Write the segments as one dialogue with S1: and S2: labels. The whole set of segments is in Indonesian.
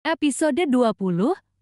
S1: Episode 20,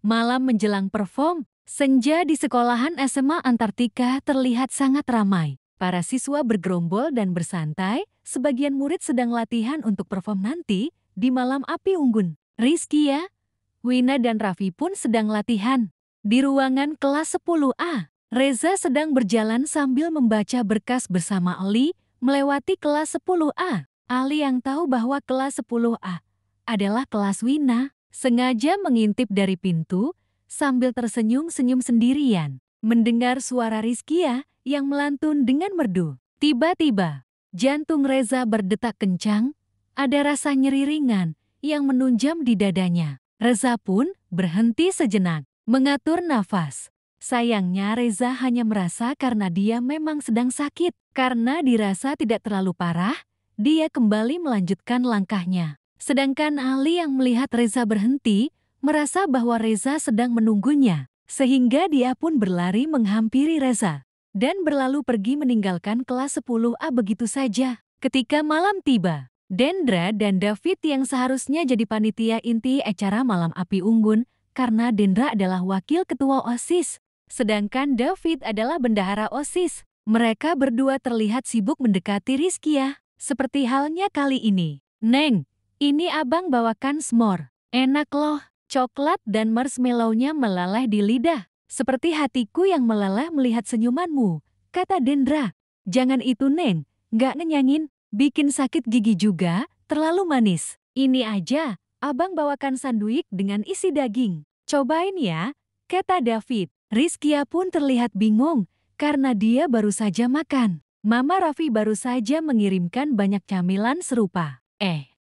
S1: Malam Menjelang Perform. Senja di sekolahan SMA Antartika terlihat sangat ramai. Para siswa bergerombol dan bersantai, sebagian murid sedang latihan untuk perform nanti di Malam Api Unggun. Rizkia, Wina dan Raffi pun sedang latihan. Di ruangan kelas 10A, Reza sedang berjalan sambil membaca berkas bersama Ali melewati kelas 10A. Ali yang tahu bahwa kelas 10A adalah kelas Wina, sengaja mengintip dari pintu sambil tersenyum-senyum sendirian. Mendengar suara Rizkia yang melantun dengan merdu. Tiba-tiba, jantung Reza berdetak kencang, ada rasa nyeri ringan yang menunjam di dadanya. Reza pun berhenti sejenak, mengatur nafas. Sayangnya Reza hanya merasa karena dia memang sedang sakit. Karena dirasa tidak terlalu parah, dia kembali melanjutkan langkahnya. Sedangkan Ali yang melihat Reza berhenti, merasa bahwa Reza sedang menunggunya. Sehingga dia pun berlari menghampiri Reza dan berlalu pergi meninggalkan kelas 10A begitu saja. Ketika malam tiba, Dendra dan David yang seharusnya jadi panitia inti acara Malam Api Unggun karena Dendra adalah wakil ketua OSIS, sedangkan David adalah bendahara OSIS. Mereka berdua terlihat sibuk mendekati Rizkia. Seperti halnya kali ini. Neng, ini abang bawakan s'more. Enak loh, coklat dan marshmallow-nya meleleh di lidah. Seperti hatiku yang meleleh melihat senyumanmu, kata Dendra. Jangan itu Neng, nggak ngenyangin, bikin sakit gigi juga, terlalu manis. Ini aja, abang bawakan sandwich dengan isi daging. Cobain ya, kata David. Rizkia pun terlihat bingung, karena dia baru saja makan. Mama Raffi baru saja mengirimkan banyak camilan serupa.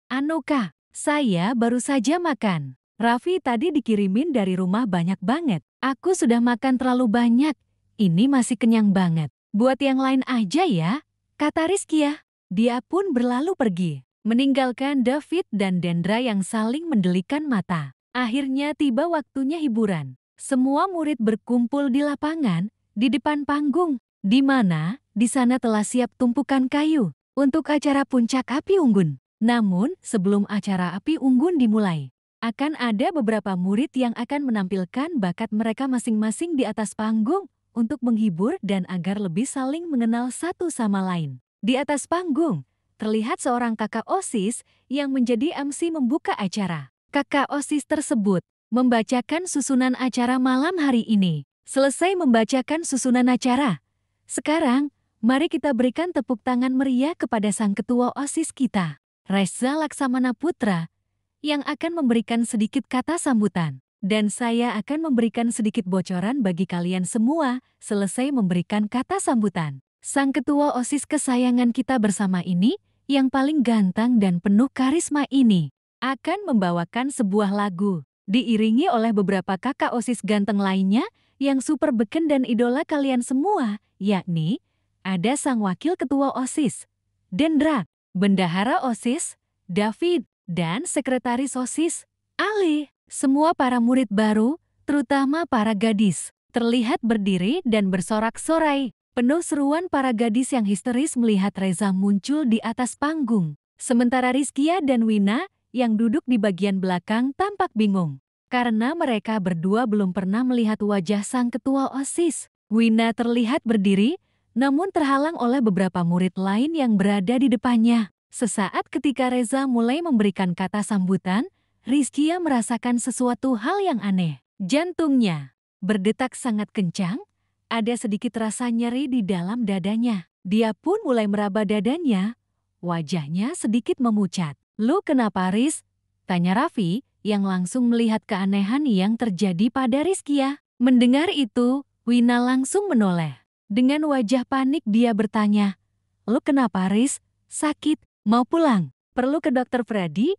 S1: Anuka, saya baru saja makan. Raffi tadi dikirimin dari rumah banyak banget. Aku sudah makan terlalu banyak. Ini masih kenyang banget. Buat yang lain aja ya, kata Rizkia. Dia pun berlalu pergi, meninggalkan David dan Dendra yang saling mendelikan mata. Akhirnya tiba waktunya hiburan. Semua murid berkumpul di lapangan, di depan panggung, di mana di sana telah siap tumpukan kayu untuk acara Puncak Api Unggun. Namun, sebelum acara Api Unggun dimulai, akan ada beberapa murid yang akan menampilkan bakat mereka masing-masing di atas panggung untuk menghibur dan agar lebih saling mengenal satu sama lain. Di atas panggung, terlihat seorang kakak OSIS yang menjadi MC membuka acara. Kakak OSIS tersebut membacakan susunan acara malam hari ini. Selesai membacakan susunan acara, sekarang mari kita berikan tepuk tangan meriah kepada sang ketua OSIS kita, Reza Laksamana Putra, yang akan memberikan sedikit kata sambutan. Dan saya akan memberikan sedikit bocoran bagi kalian semua selesai memberikan kata sambutan. Sang ketua OSIS kesayangan kita bersama ini, yang paling ganteng dan penuh karisma ini, akan membawakan sebuah lagu, diiringi oleh beberapa kakak OSIS ganteng lainnya yang super beken dan idola kalian semua, yakni ada sang wakil ketua OSIS, Dendra, bendahara OSIS, David, dan sekretaris OSIS, Ali. Semua para murid baru, terutama para gadis, terlihat berdiri dan bersorak-sorai. Penuh seruan para gadis yang histeris melihat Reza muncul di atas panggung. Sementara Rizkia dan Wina yang duduk di bagian belakang tampak bingung, karena mereka berdua belum pernah melihat wajah sang ketua OSIS. Wina terlihat berdiri, namun terhalang oleh beberapa murid lain yang berada di depannya. Sesaat ketika Reza mulai memberikan kata sambutan, Rizkia merasakan sesuatu hal yang aneh. Jantungnya berdetak sangat kencang, ada sedikit rasa nyeri di dalam dadanya. Dia pun mulai meraba dadanya, wajahnya sedikit memucat. Lu kenapa Riz? Tanya Raffi, yang langsung melihat keanehan yang terjadi pada Rizkia. Mendengar itu, Wina langsung menoleh. Dengan wajah panik dia bertanya, "Lu kenapa Riz? Sakit? Mau pulang? Perlu ke dokter Freddy?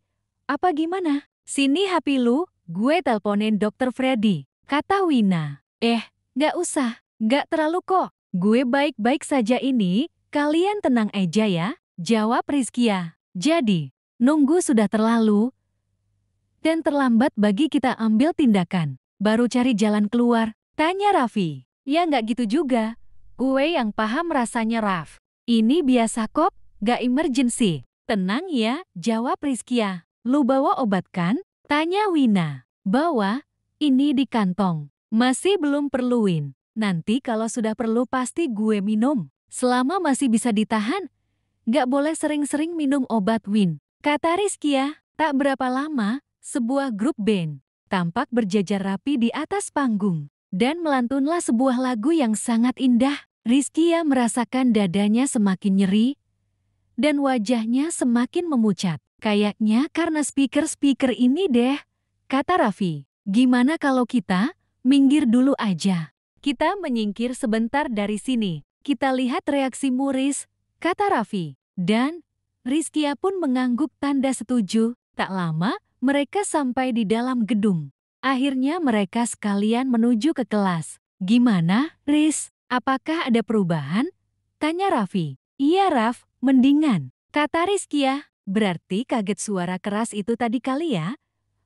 S1: Apa gimana? Sini HP lu, gue teleponin dokter Freddy," kata Wina. Gak usah, gak terlalu kok. Gue baik-baik saja ini, kalian tenang aja ya, jawab Rizkia. Jadi, nunggu sudah terlalu dan terlambat bagi kita ambil tindakan. Baru cari jalan keluar, tanya Raffi. Ya nggak gitu juga. Gue yang paham rasanya Raff. Ini biasa kok, gak emergency. Tenang ya, jawab Rizkia. Lu bawa obat kan? Tanya Wina. Bawa, ini di kantong. Masih belum perlu Win. Nanti kalau sudah perlu pasti gue minum. Selama masih bisa ditahan, gak boleh sering-sering minum obat Win. Kata Rizkia. Tak berapa lama, sebuah grup band tampak berjajar rapi di atas panggung. Dan melantunlah sebuah lagu yang sangat indah. Rizkia merasakan dadanya semakin nyeri dan wajahnya semakin memucat. Kayaknya karena speaker-speaker ini deh, kata Raffi. Gimana kalau kita minggir dulu aja? Kita menyingkir sebentar dari sini. Kita lihat reaksi Muris, kata Raffi. Dan Rizkia pun mengangguk tanda setuju. Tak lama, mereka sampai di dalam gedung. Akhirnya mereka sekalian menuju ke kelas. Gimana, Riz? Apakah ada perubahan? Tanya Raffi. Iya, Raf, mendingan. Kata Rizkia. Berarti kaget suara keras itu tadi kali ya?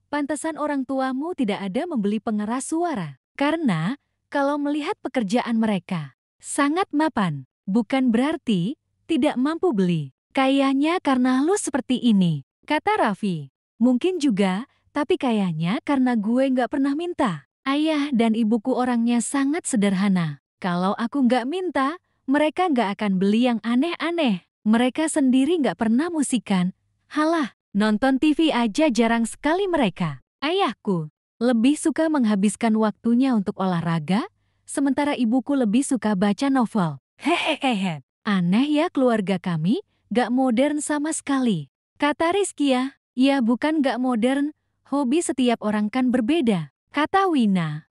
S1: Pantesan orang tuamu tidak ada membeli pengeras suara. Karena, kalau melihat pekerjaan mereka, sangat mapan. Bukan berarti tidak mampu beli. Kayaknya karena lu seperti ini. Kata Raffi. Mungkin juga, tapi kayaknya karena gue nggak pernah minta. Ayah dan ibuku orangnya sangat sederhana. Kalau aku nggak minta, mereka nggak akan beli yang aneh-aneh. Mereka sendiri nggak pernah musikan. Halah, nonton TV aja jarang sekali mereka. Ayahku lebih suka menghabiskan waktunya untuk olahraga, sementara ibuku lebih suka baca novel. Hehehe. Aneh ya keluarga kami, gak modern sama sekali. Kata Rizkia. Ya bukan gak modern, hobi setiap orang kan berbeda. Kata Wina.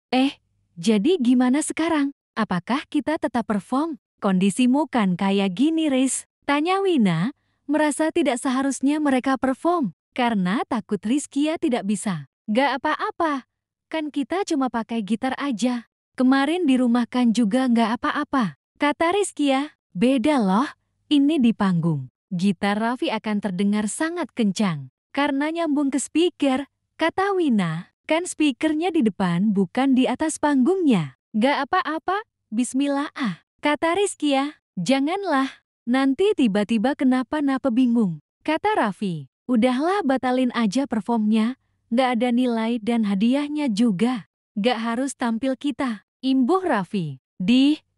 S1: Jadi gimana sekarang? Apakah kita tetap perform? Kondisimu kan kayak gini, Riz. Tanya Wina, merasa tidak seharusnya mereka perform. Karena takut Rizkia tidak bisa. Gak apa-apa, kan kita cuma pakai gitar aja. Kemarin di rumah kan juga gak apa-apa. Kata Rizkia, beda loh, ini di panggung. Gitar Raffi akan terdengar sangat kencang. Karena nyambung ke speaker, kata Wina, kan speakernya di depan bukan di atas panggungnya. Gak apa-apa, bismillah ah. Kata Rizkia, janganlah, nanti tiba-tiba kenapa-napa bingung. Kata Raffi, udahlah batalin aja performnya, gak ada nilai dan hadiahnya juga. Gak harus tampil kita. Imbuh Raffi,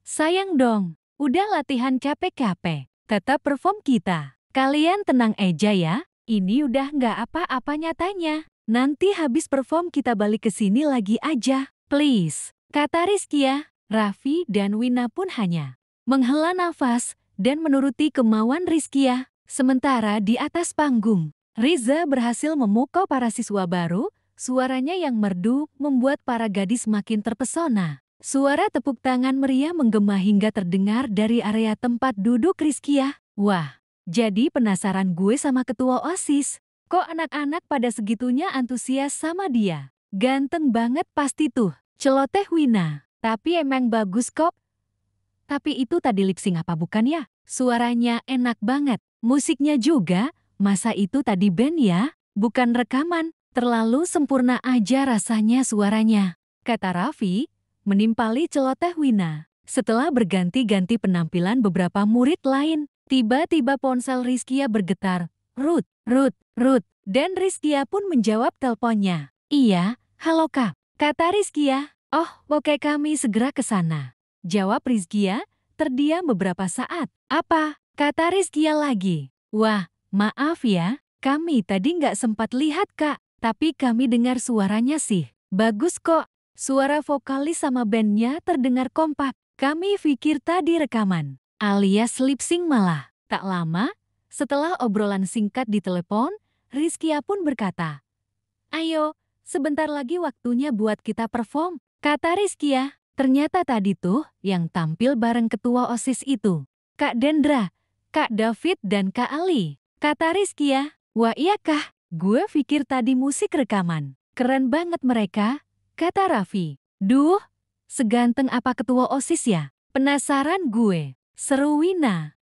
S1: sayang dong, udah latihan capek-capek, tetap perform kita. Kalian tenang aja ya. Ini udah nggak apa-apa nyatanya. Nanti habis perform kita balik ke sini lagi aja. Please. Kata Rizkia. Raffi dan Wina pun hanya menghela nafas dan menuruti kemauan Rizkia. Sementara di atas panggung, Riza berhasil memukau para siswa baru. Suaranya yang merdu membuat para gadis makin terpesona. Suara tepuk tangan meriah menggema hingga terdengar dari area tempat duduk Rizkia. Wah. Jadi penasaran gue sama ketua OSIS. Kok anak-anak pada segitunya antusias sama dia? Ganteng banget pasti tuh. Celoteh Wina. Tapi emang bagus kok. Tapi itu tadi lip sync apa bukan ya? Suaranya enak banget. Musiknya juga. Masa itu tadi band ya? Bukan rekaman. Terlalu sempurna aja rasanya suaranya. Kata Raffi, menimpali celoteh Wina. Setelah berganti-ganti penampilan beberapa murid lain. Tiba-tiba ponsel Rizkia bergetar. Ruth. Dan Rizkia pun menjawab teleponnya. Iya, halo Kak. Kata Rizkia. Oh, oke kami segera ke sana. Jawab Rizkia, terdiam beberapa saat. Apa? Kata Rizkia lagi. Wah, maaf ya, kami tadi nggak sempat lihat Kak. Tapi kami dengar suaranya sih. Bagus kok. Suara vokalis sama bandnya terdengar kompak. Kami pikir tadi rekaman. Alias lip sync malah. Tak lama, setelah obrolan singkat di telepon, Rizkia pun berkata, ayo, sebentar lagi waktunya buat kita perform. Kata Rizkia, ternyata tadi tuh yang tampil bareng ketua OSIS itu. Kak Dendra, Kak David dan Kak Ali. Kata Rizkia, wah iya kah? Gue pikir tadi musik rekaman. Keren banget mereka. Kata Raffi, duh, seganteng apa ketua OSIS ya? Penasaran gue. Seru Wina.